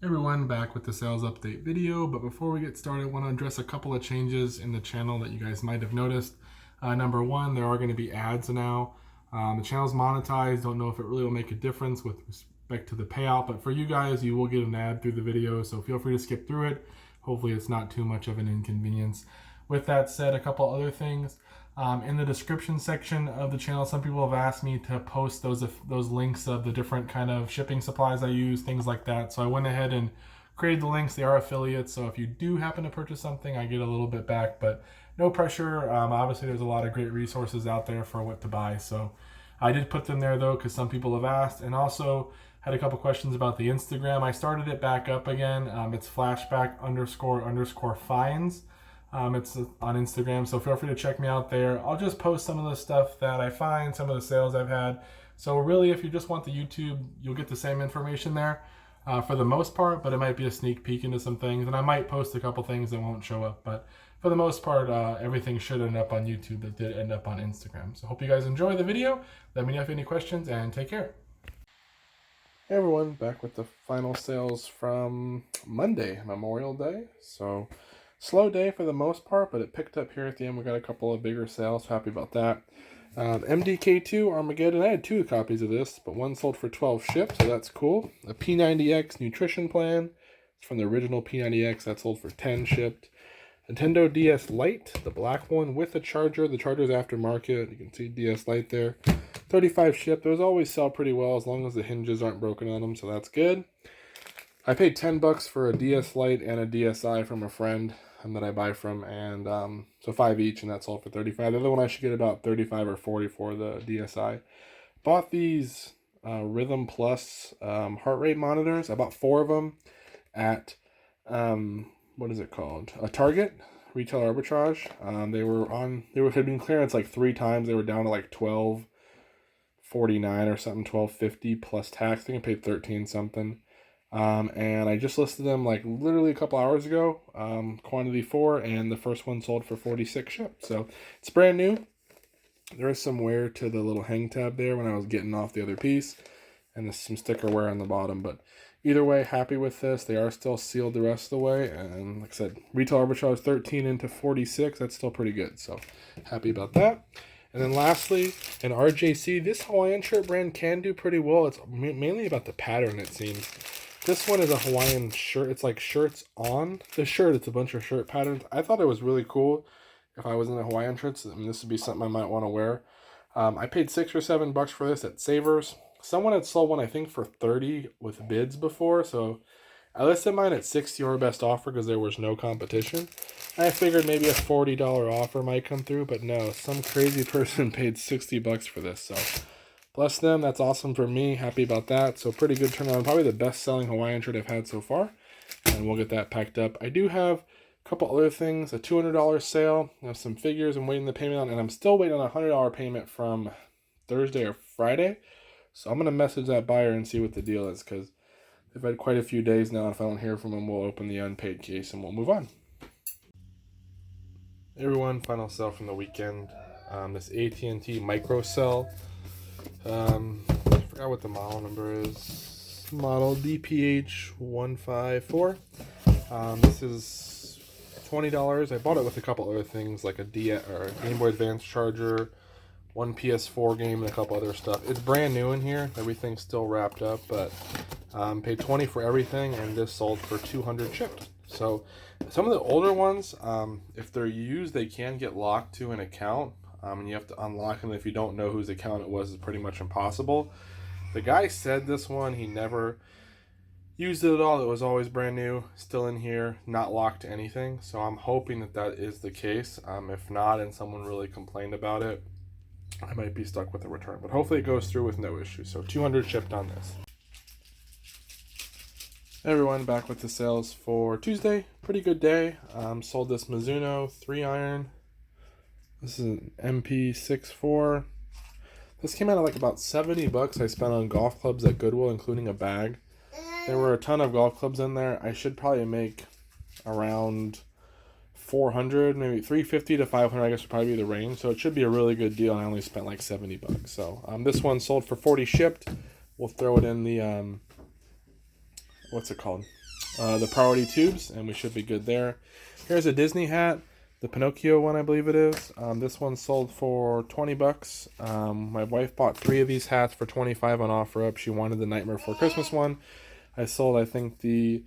Everyone, back with the sales update video, but before we get started I want to address a couple of changes in the channel that you guys might have noticed. Number one, there are going to be ads now. The channel's monetized. Don't know if it really will make a difference with respect to the payout, but for you guys, you will get an ad through the video, so feel free to skip through it. Hopefully it's not too much of an inconvenience. With that said, a couple other things. In the description section of the channel, some people have asked me to post those links of the different kind of shipping supplies I use, things like that. So I went ahead and created the links. They are affiliates, so if you do happen to purchase something, I get a little bit back, but no pressure. Obviously, there's a lot of great resources out there for what to buy. So I did put them there though, because some people have asked, and also had a couple questions about the Instagram. I started it back up again. It's flashback __ finds. It's on Instagram, so feel free to check me out there. I'll just post some of the stuff that I find, some of the sales I've had. So really, if you just want the YouTube, you'll get the same information there for the most part, but it might be a sneak peek into some things, and I might post a couple things that won't show up, but for the most part, everything should end up on YouTube that did end up on Instagram. So hope you guys enjoy the video. Let me know if you have any questions, and take care. Hey everyone, back with the final sales from Monday, Memorial Day. So slow day for the most part, but it picked up here at the end. We got a couple of bigger sales. Happy about that. MDK2 Armageddon. I had 2 copies of this, but one sold for 12 shipped, so that's cool. A P90X nutrition plan. It's from the original P90X. That sold for 10 shipped. Nintendo DS Lite, the black one with the charger. The charger's aftermarket. You can see DS Lite there. 35 shipped. Those always sell pretty well as long as the hinges aren't broken on them, so that's good. I paid $10 for a DS Lite and a DSi from a friend that I buy from, and so 5 each, and that sold for 35. The other one I should get about 35 or 40 for, the DSi. Bought these Rhythm Plus heart rate monitors. I bought 4 of them at what is it called? A Target retail arbitrage. They had been clearance like 3 times. They were down to like $12.49 or something, $12.50 plus tax. I think I paid 13 something. And I just listed them like literally a couple hours ago, quantity 4, and the first one sold for 46 shipped. So it's brand new. There is some wear to the little hang tab there when I was getting off the other piece, and there's some sticker wear on the bottom, but either way, happy with this. They are still sealed the rest of the way, and like I said, retail arbitrage 13 into 46. That's still pretty good, so happy about that. And then lastly, an RJC. This Hawaiian shirt brand can do pretty well. It's mainly about the pattern, it seems. This one is a Hawaiian shirt. It's like shirts on the shirt. It's a bunch of shirt patterns. I thought it was really cool. If I was in the Hawaiian shirts, I mean, this would be something I might want to wear. I paid $6 or $7 for this at Savers. Someone had sold one, I think, for 30 with bids before, so I listed mine at 60 or best offer because there was no competition. I figured maybe a $40 offer might come through, but no, some crazy person paid $60 for this, so bless them. That's awesome for me. Happy about that. So pretty good turnaround. Probably the best selling Hawaiian shirt I've had so far, and we'll get that packed up. I do have a couple other things. A $200 sale. I have some figures I'm waiting the payment on, and I'm still waiting on a $100 payment from Thursday or Friday. So I'm going to message that buyer and see what the deal is, because they've had quite a few days now. If I don't hear from them, we'll open the unpaid case and we'll move on. Everyone, final sale from the weekend. This AT&T micro cell. I forgot what the model number is. Model DPH154. This is $20. I bought it with a couple other things like a Game Boy Advance charger, one PS4 game, and a couple other stuff. It's brand new in here. Everything's still wrapped up, but paid $20 for everything, and this sold for $200 shipped. So some of the older ones, if they're used, they can get locked to an account, and you have to unlock them. If you don't know whose account it was, it's pretty much impossible. The guy said this one, he never used it at all. It was always brand new, still in here, not locked to anything. So I'm hoping that that is the case. If not, and someone really complained about it, I might be stuck with a return, but hopefully it goes through with no issue. So $200 shipped on this. Everyone, back with the sales for Tuesday. Pretty good day. Sold this Mizuno 3-iron. This is an MP64. This came out at like about $70 I spent on golf clubs at Goodwill, including a bag. There were a ton of golf clubs in there. I should probably make around 400, maybe 350 to 500, I guess would probably be the range. So it should be a really good deal. I only spent like $70. So this one sold for 40 shipped. We'll throw it in the what's it called? the priority tubes, and we should be good there. Here's a Disney hat, the Pinocchio one, I believe it is. This one sold for 20 bucks. My wife bought 3 of these hats for 25 on OfferUp. She wanted the Nightmare Before Christmas one. I sold, I think, the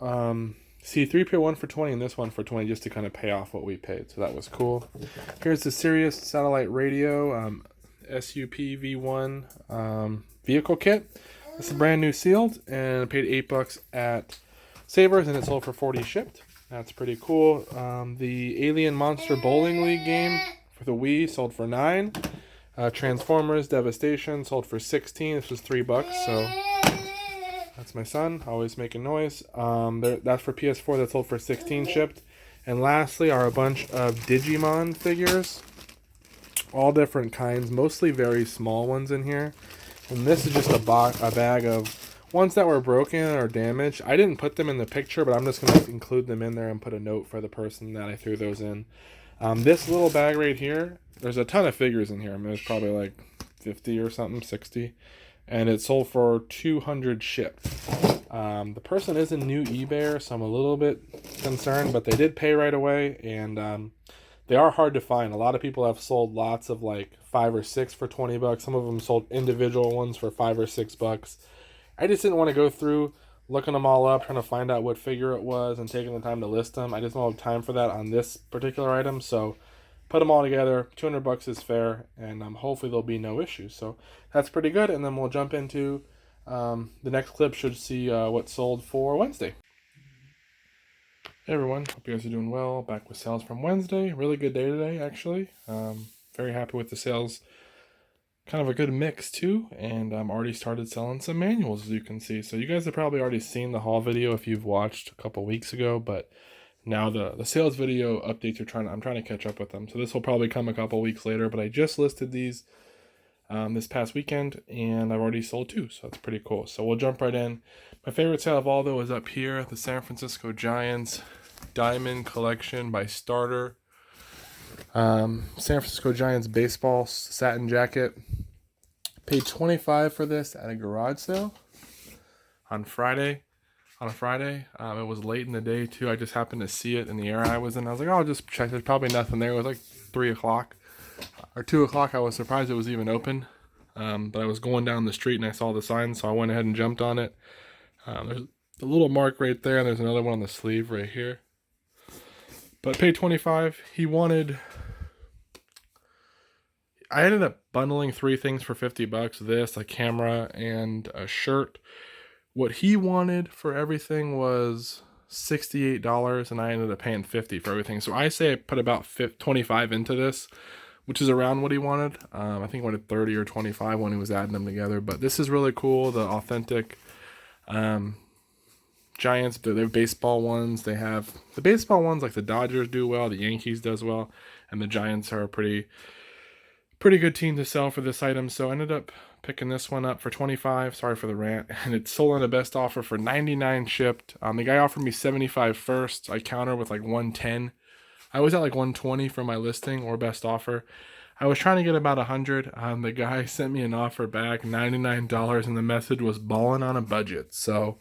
C3PO one for 20 and this one for 20 just to kind of pay off what we paid. So that was cool. Here's the Sirius satellite radio, SUP-V1 vehicle kit. This is brand new sealed, and I paid 8 bucks at Savers, and it sold for 40 shipped. That's pretty cool. The Alien Monster Bowling League game for the Wii sold for 9. Transformers Devastation sold for 16. This was 3 bucks, so that's my son, always making noise. That's for PS4, that sold for 16 shipped. And lastly are a bunch of Digimon figures, all different kinds, mostly very small ones in here. And this is just a bag of ones that were broken or damaged. I didn't put them in the picture, but I'm just going to include them in there and put a note for the person that I threw those in. This little bag right here, there's a ton of figures in here. I mean, there's probably like 50 or something, 60. And it sold for 200 shipped. The person is a new eBayer, so I'm a little bit concerned, but they did pay right away, and they are hard to find. A lot of people have sold lots of like 5 or 6 for 20 bucks. Some of them sold individual ones for 5 or 6 bucks. I just didn't want to go through looking them all up, trying to find out what figure it was and taking the time to list them. I just don't have time for that on this particular item, so put them all together. 200 bucks is fair, and hopefully there'll be no issues. So that's pretty good, and then we'll jump into the next clip. Should see what sold for Wednesday. Hey everyone, hope you guys are doing well. Back with sales from Wednesday. Really good day today, actually. Very happy with the sales. Kind of a good mix too, and I'm already started selling some manuals, as you can see. So you guys have probably already seen the haul video if you've watched a couple weeks ago, but now the sales video updates I'm trying to catch up with them. So this will probably come a couple weeks later, but I just listed these this past weekend, and I've already sold 2, so that's pretty cool. So we'll jump right in. My favorite sale of all, though, is up here, the San Francisco Giants Diamond Collection by Starter. San Francisco Giants baseball satin jacket. Paid $25 for this at a garage sale on Friday. On a Friday. It was late in the day too. I just happened to see it in the area I was in. I was like, oh, I'll just check. There's probably nothing there. It was like 3 o'clock or 2 o'clock. I was surprised it was even open. But I was going down the street and I saw the sign, so I went ahead and jumped on it. There's a little mark right there, and there's another one on the sleeve right here. But paid $25. I ended up bundling 3 things for 50 bucks. This, a camera, and a shirt. What he wanted for everything was $68, and I ended up paying $50 for everything. So I say I put about $25 into this, which is around what he wanted. I think he wanted $30 or $25 when he was adding them together. But this is really cool. The authentic Giants, they have baseball ones. They have the baseball ones like the Dodgers do well, the Yankees does well, and the Giants are a pretty good team to sell for this item. So I ended up picking this one up for $25. Sorry for the rant. And it sold on the best offer for $99 shipped. The guy offered me $75 first. I countered with like $110. I was at like $120 for my listing or best offer. I was trying to get about $100. The guy sent me an offer back, $99, and the message was balling on a budget. So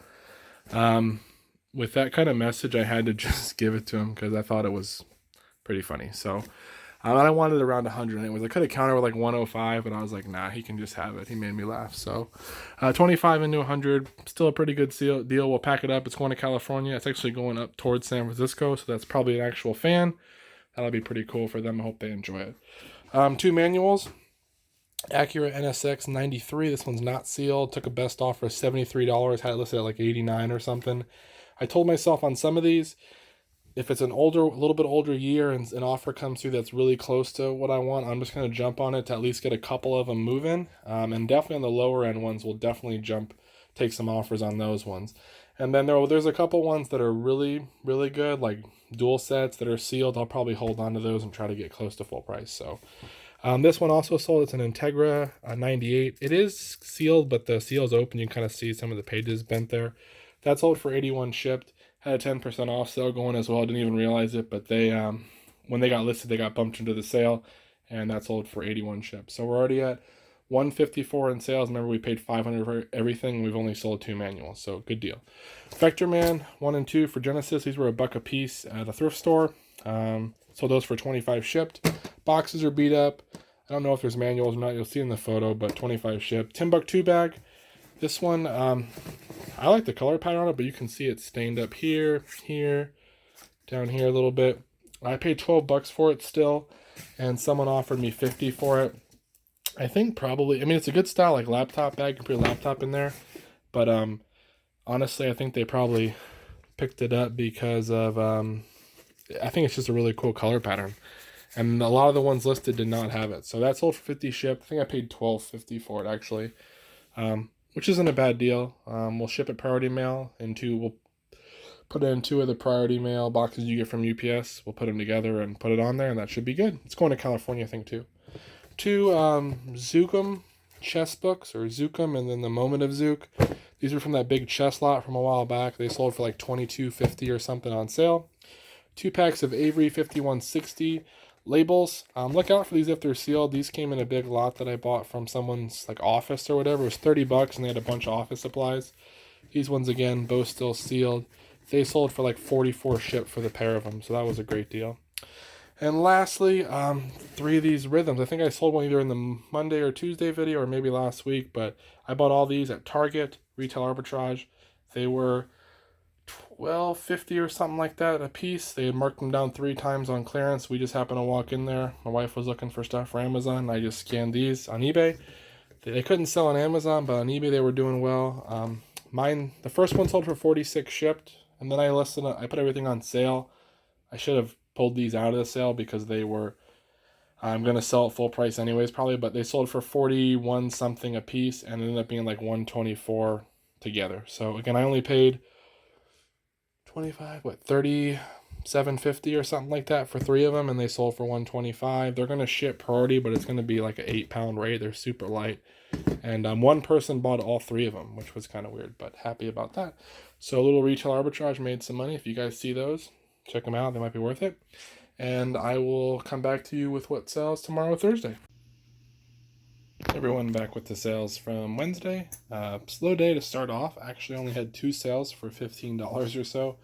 with that kind of message, I had to just give it to him because I thought it was pretty funny. So I wanted around 100 anyways. I could have countered with like 105, but I was like, nah, he can just have it. He made me laugh. So 25 into 100, still a pretty good deal. We'll pack it up. It's going to California. It's actually going up towards San Francisco, so that's probably an actual fan. That'll be pretty cool for them. I hope they enjoy it. 2 manuals. Acura NSX 93. This one's not sealed. Took a best offer of $73. Had it listed at like 89 or something. I told myself on some of these, if it's a little bit older year and an offer comes through that's really close to what I want, I'm just going to jump on it to at least get a couple of them moving. And definitely on the lower end ones, we'll definitely take some offers on those ones. And then there's a couple ones that are really, really good, like dual sets that are sealed. I'll probably hold on to those and try to get close to full price. So this one also sold. It's an Integra 98. It is sealed, but the seal's open. You can kind of see some of the pages bent there. That sold for $81 shipped. Had a 10% off sale going as well. I didn't even realize it, but they when they got listed, they got bumped into the sale, and that sold for $81 shipped. So we're already at 154 in sales. Remember, we paid 500 for everything. We've only sold 2 manuals, so good deal. Vector Man 1 and 2 for Genesis. These were $1 a piece at a thrift store. Sold those for 25 shipped. Boxes are beat up. I don't know if there's manuals or not. You'll see in the photo, but 25 shipped. $10 2 bag. This one, I like the color pattern on it, but you can see it's stained up here, here, down here a little bit. I paid $12 for it still, and someone offered me 50 for it. I think probably, I mean, it's a good style, like laptop bag. You can put your laptop in there. But honestly, I think they probably picked it up because of, I think it's just a really cool color pattern. And a lot of the ones listed did not have it. So that sold for 50 shipped. I think I paid $12.50 for it, actually, which isn't a bad deal. We'll ship it priority mail, and we'll put it in 2 of the priority mail boxes you get from UPS. We'll put them together and put it on there, and that should be good. It's going to California, I think, too. 2 Zookum chess books, or Zookum, and then the Moment of Zook. These were from that big chess lot from a while back. They sold for like $22.50 or something on sale. 2 packs of Avery 5160 labels. Look out for these if they're sealed. These came in a big lot that I bought from someone's like office or whatever. It was $30, and they had a bunch of office supplies. These ones, again, both still sealed. They sold for like 44 shipped for the pair of them, so that was a great deal. And lastly, 3 of these rhythms. I think I sold one either in the Monday or Tuesday video, or maybe last week, but I bought all these at Target, retail arbitrage. They were $12.50 or something like that a piece. They had marked them down 3 times on clearance. We just happened to walk in there. My wife was looking for stuff for Amazon, and I just scanned these on eBay. They couldn't sell on Amazon, but on eBay they were doing well. The first one sold for 46 shipped, and then I put everything on sale. I should have pulled these out of the sale because they were, I'm going to sell at full price anyways probably, but they sold for 41 something a piece and ended up being like 124 together. So again, I only paid 37.50 or something like that for 3 of them, and they sold for 125. They're going to ship priority, but it's going to be like an 8-pound rate. They're super light, and one person bought all 3 of them, which was kind of weird, but happy about that. So a little retail arbitrage, made some money. If you guys see those, check them out. They might be worth it. And I will come back to you with what sells tomorrow, Thursday. Everyone, back with the sales from Wednesday. Slow day to start off. Actually only had 2 sales for $15 or so,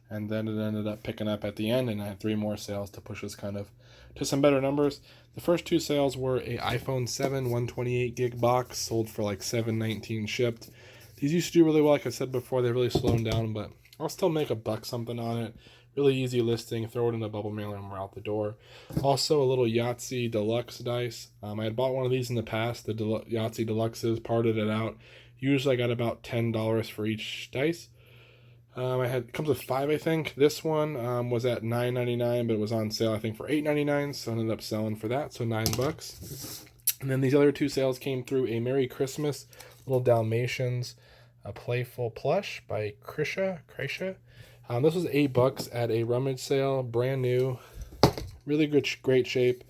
and then it ended up picking up at the end, and I had 3 more sales to push us kind of to some better numbers. The first 2 sales were a iPhone 7 128 gig box, sold for like $7.19 shipped. These used to do really well, like I said before. They really slowed down, but I'll still make $1 something on it. Really easy listing. Throw it in a bubble mailer and we're out the door. Also, a little Yahtzee Deluxe dice. I had bought one of these in the past. The Yahtzee Deluxes, parted it out. Usually I got about $10 for each dice. It comes with 5, I think. This one was at $9.99, but it was on sale, I think, for $8.99. So I ended up selling for that, so $9. And then these other 2 sales came through: a Merry Christmas Little Dalmatians, a Playful Plush by Krisha. This was $8 at a rummage sale, brand new, really good, great shape,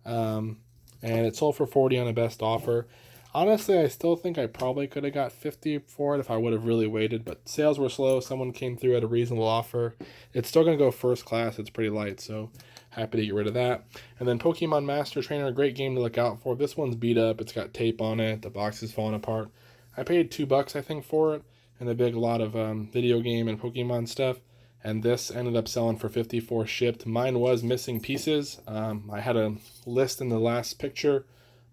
and it sold for $40 on a best offer. Honestly, I still think I probably could have got $50 for it if I would have really waited, but sales were slow. Someone came through at a reasonable offer. It's still going to go first class. It's pretty light, so happy to get rid of that. And then Pokemon Master Trainer, a great game to look out for. This one's beat up. It's got tape on it. The box is falling apart. I paid $2, I think, for it, and a big lot of video game and Pokemon stuff. And this ended up selling for 54 shipped. Mine was missing pieces. I had a list in the last picture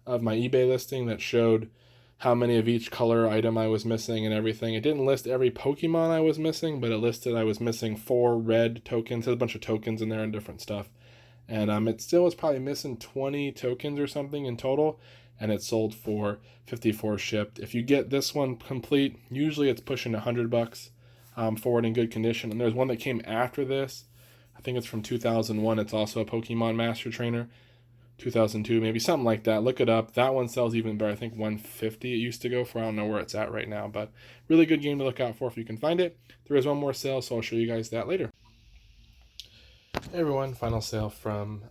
of my eBay listing that showed how many of each color item I was missing and everything. It didn't list every Pokemon I was missing, but it listed I was missing 4 red tokens. There's a bunch of tokens in there and different stuff. And it still was probably missing 20 tokens or something in total, and it sold for 54 shipped. If you get this one complete, usually it's pushing $100 for it in good condition. And there's one that came after this. I think it's from 2001. It's also a Pokemon Master Trainer. 2002 maybe, something like that. Look it up. That one sells even better. I think $150 it used to go for. I don't know where it's at right now, but really good game to look out for if you can find it. There is one more sale, so I'll show you guys that later. Hey everyone, final sale from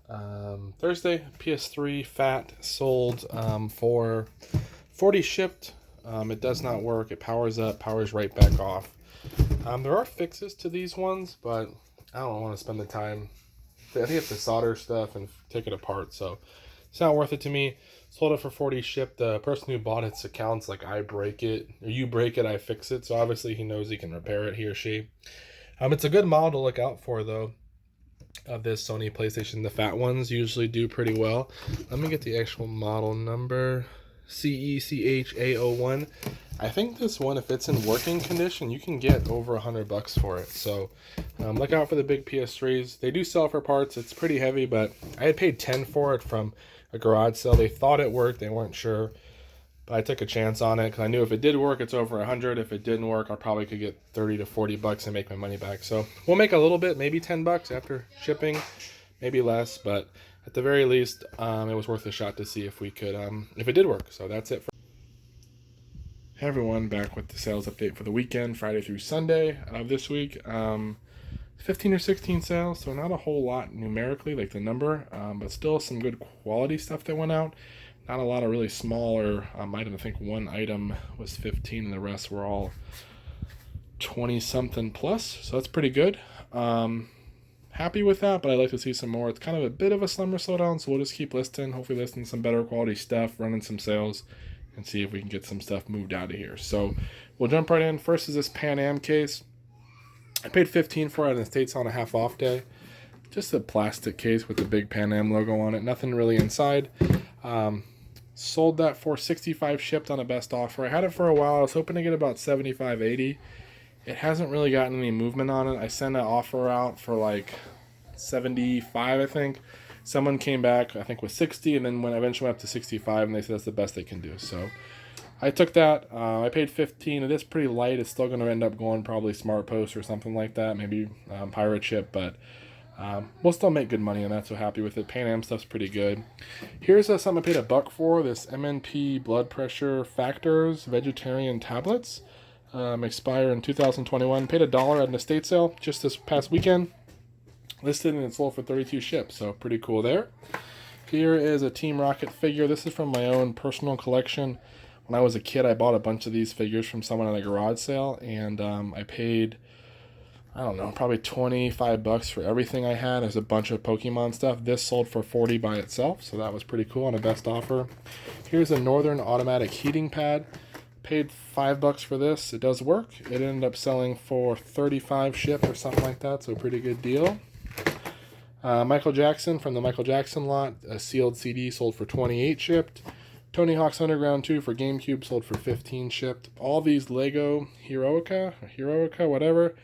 Thursday. PS3 Fat sold for $40 shipped. It does not work. It powers up, powers right back off. There are fixes to these ones, but I don't want to spend the time. I think it's to solder stuff and take it apart, so It's not worth it to me. Sold it for 40 shipped. The person who bought its account's like, I break it, or you break it, I fix it. So obviously he knows he can repair it, he or she. It's a good model to look out for though. Of this Sony PlayStation, the fat ones usually do pretty well. Let me get the actual model number. CECHA01. I think this one, if it's in working condition, you can get over $100 for it. So look out for the big PS3s. They do sell for parts. It's pretty heavy, but I had paid 10 for it from a garage sale. They thought it worked. They weren't sure. But I took a chance on it because I knew if it did work, it's over 100. If it didn't work, I probably could get 30 to 40 bucks and make my money back. So we'll make a little bit, maybe 10 bucks after shipping, maybe less. But at the very least, it was worth a shot to see if we could, if it did work. So that's it. Hey everyone, back with the sales update for the weekend, Friday through Sunday of this week. 15 or 16 sales, so not a whole lot numerically, like the number, but still some good quality stuff that went out. Not a lot of really smaller items. I think one item was 15 and the rest were all 20 something plus, so that's pretty good. Happy with that, but I'd like to see some more. It's kind of a bit of a summer slowdown, so we'll just keep listing, hopefully listing some better quality stuff, running some sales, and see if we can get some stuff moved out of here. So we'll jump right in. First is this Pan Am case. I paid 15 for it in the States on a half off day. Just a plastic case with the big Pan Am logo on it. Nothing really inside. Sold that for 65 shipped on a best offer. I had it for a while. I was hoping to get about 75, 80. It hasn't really gotten any movement on it. I sent an offer out for like 75, I think. Someone came back, I think, with 60, and then when I eventually went up to 65, and they said that's the best they can do. So I took that. I paid 15. It is pretty light. It's still going to end up going probably Smart Post or something like that, maybe Pirate Ship, but we'll still make good money on that, so happy with it. Pan Am stuff's pretty good. Here's something I paid $1 for, this MNP blood pressure factors vegetarian tablets. Expire in 2021. Paid $1 at an estate sale just this past weekend. Listed and it sold for 32 ships, so pretty cool there. Here is a Team Rocket figure. This is from my own personal collection. When I was a kid, I bought a bunch of these figures from someone at a garage sale, and I paid, I don't know, probably 25 bucks for everything I had. There's a bunch of Pokemon stuff. This sold for 40 by itself, so that was pretty cool on a best offer. Here's a Northern automatic heating pad. Paid $5 for this. It does work. It ended up selling for 35 shipped or something like that, so a pretty good deal. Michael Jackson from the Michael Jackson lot, a sealed CD sold for 28 shipped. Tony Hawk's Underground 2 for GameCube sold for 15 shipped. All these Lego Heroica, whatever.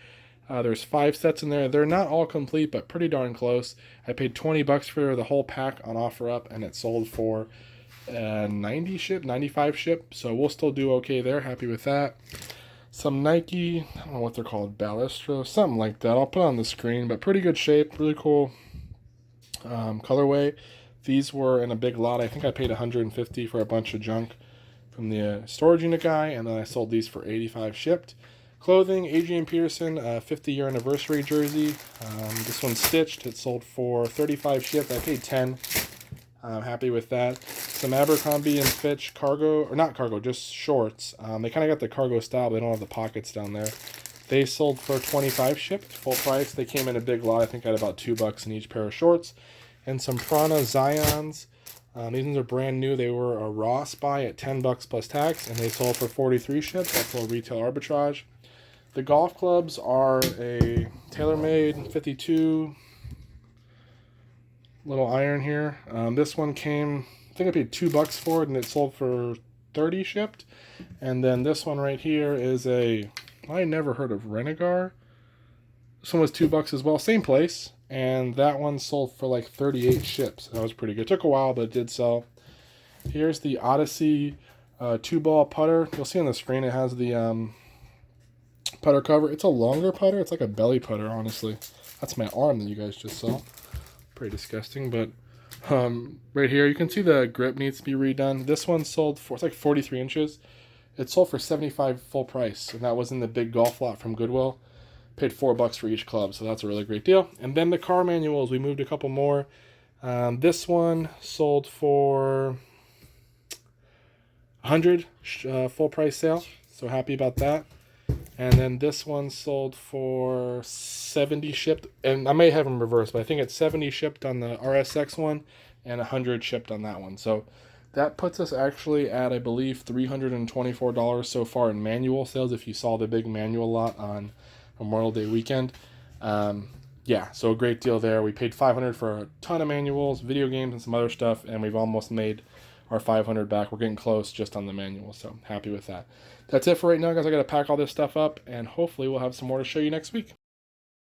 There's 5 sets in there. They're not all complete, but pretty darn close. I paid 20 bucks for the whole pack on OfferUp, and it sold for 90 ship, 95 ship. So we'll still do okay there. Happy with that. Some Nike, I don't know what they're called, Ballistro, something like that. I'll put it on the screen, but pretty good shape, really cool colorway. These were in a big lot. I think I paid 150 for a bunch of junk from the storage unit guy, and then I sold these for 85 shipped. Clothing, Adrian Peterson, 50-year anniversary jersey. This one's stitched. It sold for 35 shipped. I paid 10. I'm happy with that. Some Abercrombie and Fitch cargo, or not cargo, just shorts. They kind of got the cargo style, but they don't have the pockets down there. They sold for 25 shipped, full price. They came in a big lot. I think I had about $2 in each pair of shorts. And some Prana Zions. These ones are brand new. They were a Ross buy at $10 plus tax, and they sold for 43 shipped. That's a little retail arbitrage. The golf clubs are a TaylorMade 52 little iron here. This one came, I think I paid $2 for it, and it sold for 30 shipped. And then this one right here is I never heard of Renegar. This one was $2 as well, same place, and that one sold for like 38 ships. That was pretty good. It took a while, but it did sell. Here's the Odyssey 2-ball putter. You'll see on the screen it has the putter cover. It's a longer putter. It's like a belly putter, honestly. That's my arm that you guys just saw. Pretty disgusting, but right here you can see the grip needs to be redone. This one sold for, it's like 43 inches. It sold for 75 full price, and that was in the big golf lot from Goodwill. Paid $4 for each club, so that's a really great deal. And then the car manuals, we moved a couple more. This one sold for 100 full price sale, so happy about that. And then this one sold for 70 shipped, and I may have them reversed, but I think it's 70 shipped on the RSX one, and 100 shipped on that one. So that puts us actually at, I believe, $324 so far in manual sales, if you saw the big manual lot on Memorial Day weekend. Yeah, so a great deal there. We paid $500 for a ton of manuals, video games, and some other stuff, and we've almost made our $500 back. We're getting close just on the manual, so happy with that. That's it for right now, guys. I got to pack all this stuff up, and hopefully we'll have some more to show you next week.